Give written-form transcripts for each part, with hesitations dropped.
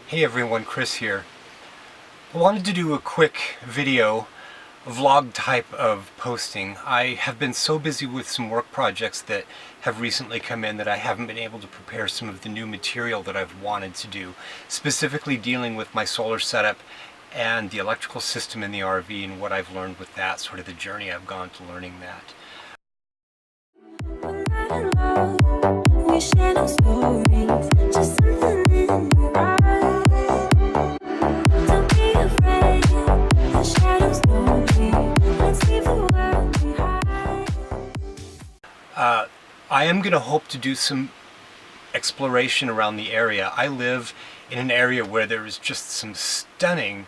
Hey everyone, Chris here. I wanted to do a quick video, vlog type of posting. I have been so busy with some work projects that have recently come in that I haven't been able to prepare some of the new material that I've wanted to do, specifically dealing with my solar setup and the electrical system in the RV and what I've learned with that, sort of the journey I've gone to learning that. We share no stories, just something in your eyes. Don't be afraid, the shadows know me. Let's leave the world behind. I am going to hope to do some exploration around the area. I live in an area where there is just some stunning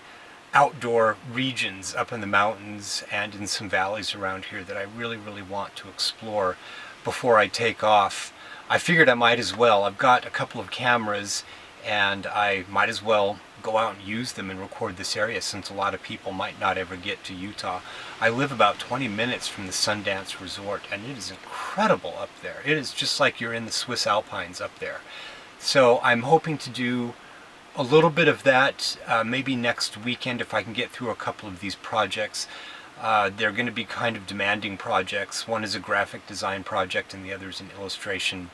outdoor regions up in the mountains and in some valleys around here that I really want to explore before I take off. I figured I might as well. I've got a couple of cameras and I might as well go out and use them and record this area since a lot of people might not ever get to Utah. I live about 20 minutes from the Sundance Resort and it is incredible up there. It is just like you're in the Swiss Alpines up there. So I'm hoping to do a little bit of that maybe next weekend if I can get through a couple of these projects. They're going to be kind of demanding projects. One is a graphic design project and the other is an illustration,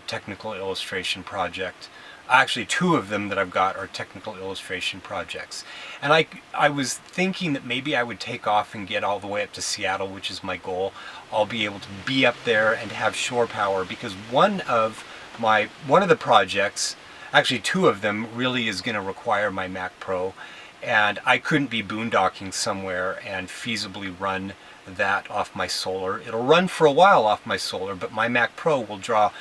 technical illustration project. Actually, two of them that I've got are technical illustration projects. And I was thinking that maybe I would take off and get all the way up to Seattle, which is my goal. I'll be able to be up there and have shore power because one of the projects, actually two of them, really is going to require my Mac Pro. And I couldn't be boondocking somewhere and feasibly run that off my solar. It'll run for a while off my solar, but my Mac Pro will draw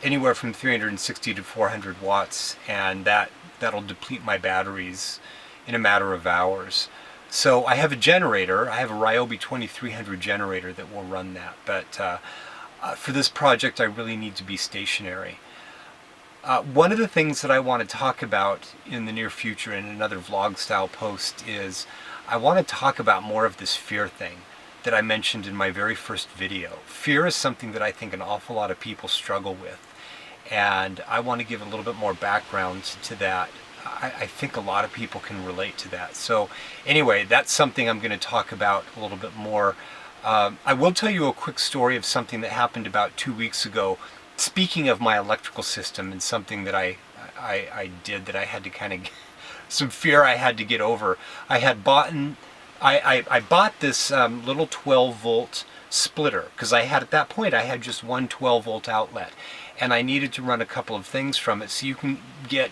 anywhere from 360 to 400 watts, and that'll deplete my batteries in a matter of hours. So I have a generator. I have a Ryobi 2300 generator that will run that, but for this project I really need to be stationary. One of the things that I want to talk about in the near future in another vlog style post is I want to talk about more of this fear thing that I mentioned in my very first video. Fear is something that I think an awful lot of people struggle with, and I want to give a little bit more background to that. I think a lot of people can relate to that. So anyway, that's something I'm going to talk about a little bit more. I will tell you a quick story of something that happened about 2 weeks ago. Speaking of my electrical system and something that I did that I had to kind of, some fear I had to get over. I had I bought this little 12 volt splitter because at that point I had just one 12 volt outlet and I needed to run a couple of things from it. So you can get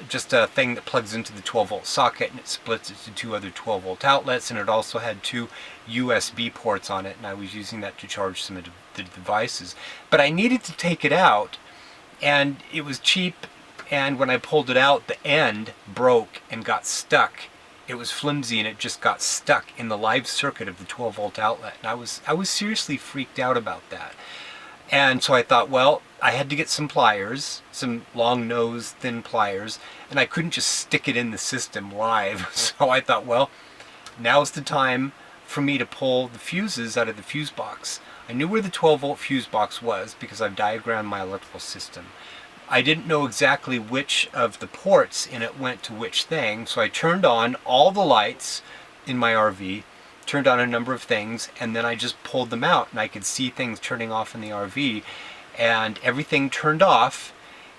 just a thing that plugs into the 12 volt socket and it splits it to two other 12 volt outlets, and it also had two USB ports on it, and I was using that to charge some of the devices. But I needed to take it out and it was cheap, and when I pulled it out the end broke and got stuck. It was flimsy and it just got stuck in the live circuit of the 12 volt outlet, and I was seriously freaked out about that. And so I thought, well, I had to get some pliers, some long nose, thin pliers, and I couldn't just stick it in the system live. So I thought, well, now's the time for me to pull the fuses out of the fuse box. I knew where the 12 volt fuse box was because I've diagrammed my electrical system. I didn't know exactly which of the ports in it went to which thing, so I turned on all the lights in my RV, turned on a number of things, and then I just pulled them out and I could see things turning off in the RV, and everything turned off,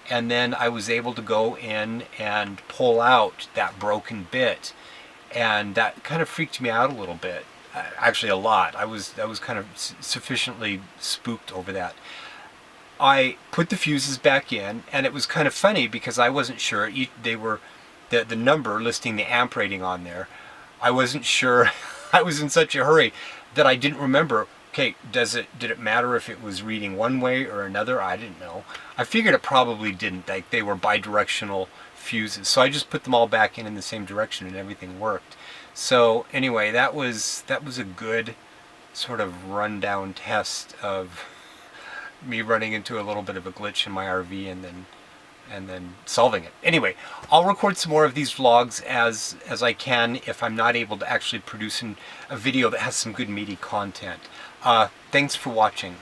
and then I was able to go in and pull out that broken bit, and that kind of freaked me out a little bit. Actually a lot. I was kind of sufficiently spooked over that. I put the fuses back in, and it was kind of funny because I wasn't sure. They were the number listing the amp rating on there. I wasn't sure. I was in such a hurry that I didn't remember. Okay, did it matter if it was reading one way or another? I didn't know. I figured it probably didn't. Like they were bidirectional fuses, so I just put them all back in the same direction, and everything worked. So anyway, that was a good sort of rundown test of me running into a little bit of a glitch in my RV and then solving it. Anyway, I'll record some more of these vlogs as I can if I'm not able to actually produce a video that has some good meaty content. Thanks for watching.